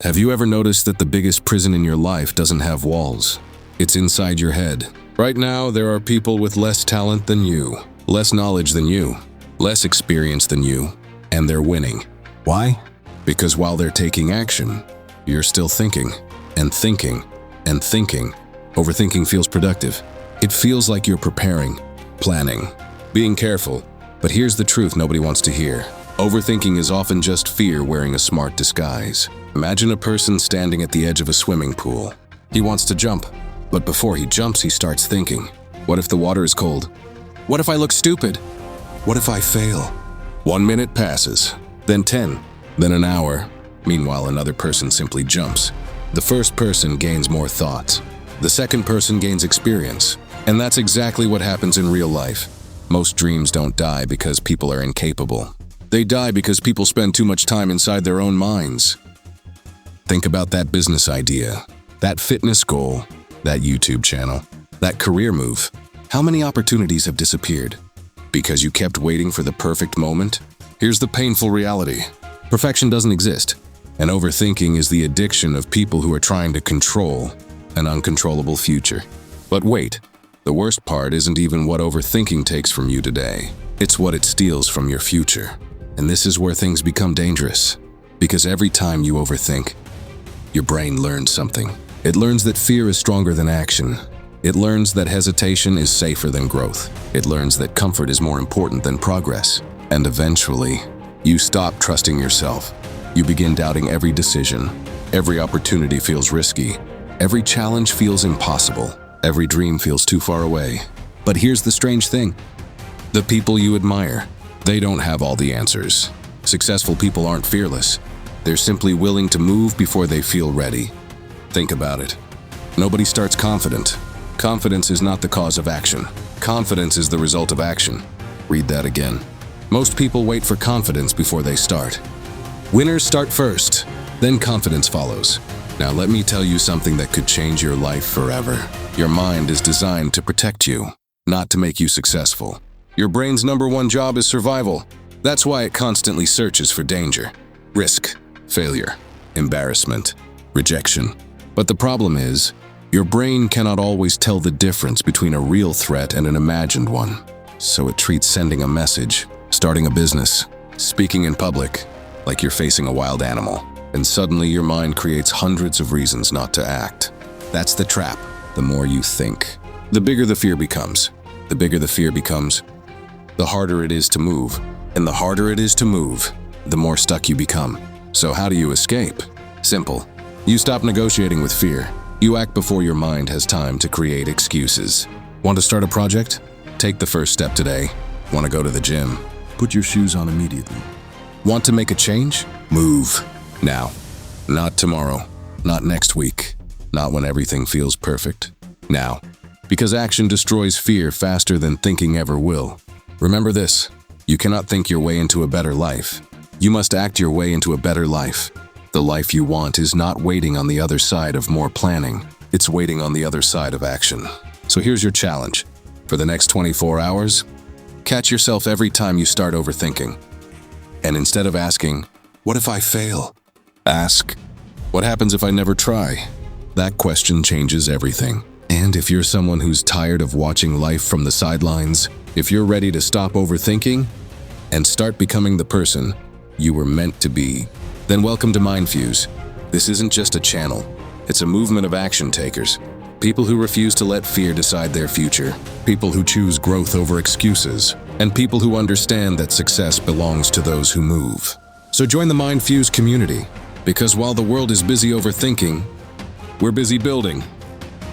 Have you ever noticed that the biggest prison in your life doesn't have walls? It's inside your head. Right now, there are people with less talent than you, less knowledge than you, less experience than you, and they're winning. Why? Because while they're taking action, you're still thinking, and thinking, and thinking. Overthinking feels productive. It feels like you're preparing, planning, being careful. But here's the truth nobody wants to hear. Overthinking is often just fear wearing a smart disguise. Imagine a person standing at the edge of a swimming pool. He wants to jump, but before he jumps, he starts thinking, what if the water is cold? What if I look stupid? What if I fail? 1 minute passes, then 10, then an hour. Meanwhile, another person simply jumps. The first person gains more thoughts. The second person gains experience. And that's exactly what happens in real life. Most dreams don't die because people are incapable. They die because people spend too much time inside their own minds. Think about that business idea, that fitness goal, that YouTube channel, that career move. How many opportunities have disappeared? Because you kept waiting for the perfect moment? Here's the painful reality. Perfection doesn't exist, and overthinking is the addiction of people who are trying to control an uncontrollable future. But wait, the worst part isn't even what overthinking takes from you today. It's what it steals from your future. And this is where things become dangerous. Because every time you overthink, your brain learns something. It learns that fear is stronger than action. It learns that hesitation is safer than growth. It learns that comfort is more important than progress. And eventually, you stop trusting yourself. You begin doubting every decision. Every opportunity feels risky. Every challenge feels impossible. Every dream feels too far away. But here's the strange thing. The people you admire, they don't have all the answers. Successful people aren't fearless. They're simply willing to move before they feel ready. Think about it. Nobody starts confident. Confidence is not the cause of action. Confidence is the result of action. Read that again. Most people wait for confidence before they start. Winners start first, then confidence follows. Now let me tell you something that could change your life forever. Your mind is designed to protect you, not to make you successful. Your brain's #1 job is survival. That's why it constantly searches for danger, risk, failure, embarrassment, rejection. But the problem is, your brain cannot always tell the difference between a real threat and an imagined one. So it treats sending a message, starting a business, speaking in public, like you're facing a wild animal. And suddenly your mind creates hundreds of reasons not to act. That's the trap. The more you think, the bigger the fear becomes. The bigger the fear becomes, the harder it is to move. And the harder it is to move, the more stuck you become. So how do you escape? Simple. You stop negotiating with fear. You act before your mind has time to create excuses. Want to start a project? Take the first step today. Want to go to the gym? Put your shoes on immediately. Want to make a change? Move. Now. Not tomorrow. Not next week. Not when everything feels perfect. Now. Because action destroys fear faster than thinking ever will. Remember this. You cannot think your way into a better life. You must act your way into a better life. The life you want is not waiting on the other side of more planning. It's waiting on the other side of action. So here's your challenge. For the next 24 hours, catch yourself every time you start overthinking. And instead of asking, what if I fail? Ask, what happens if I never try? That question changes everything. And if you're someone who's tired of watching life from the sidelines, if you're ready to stop overthinking and start becoming the person you were meant to be, then welcome to Fuze. This isn't just a channel. It's a movement of action takers. People who refuse to let fear decide their future. People who choose growth over excuses. And people who understand that success belongs to those who move. So join the Fuze community, because while the world is busy overthinking, we're busy building.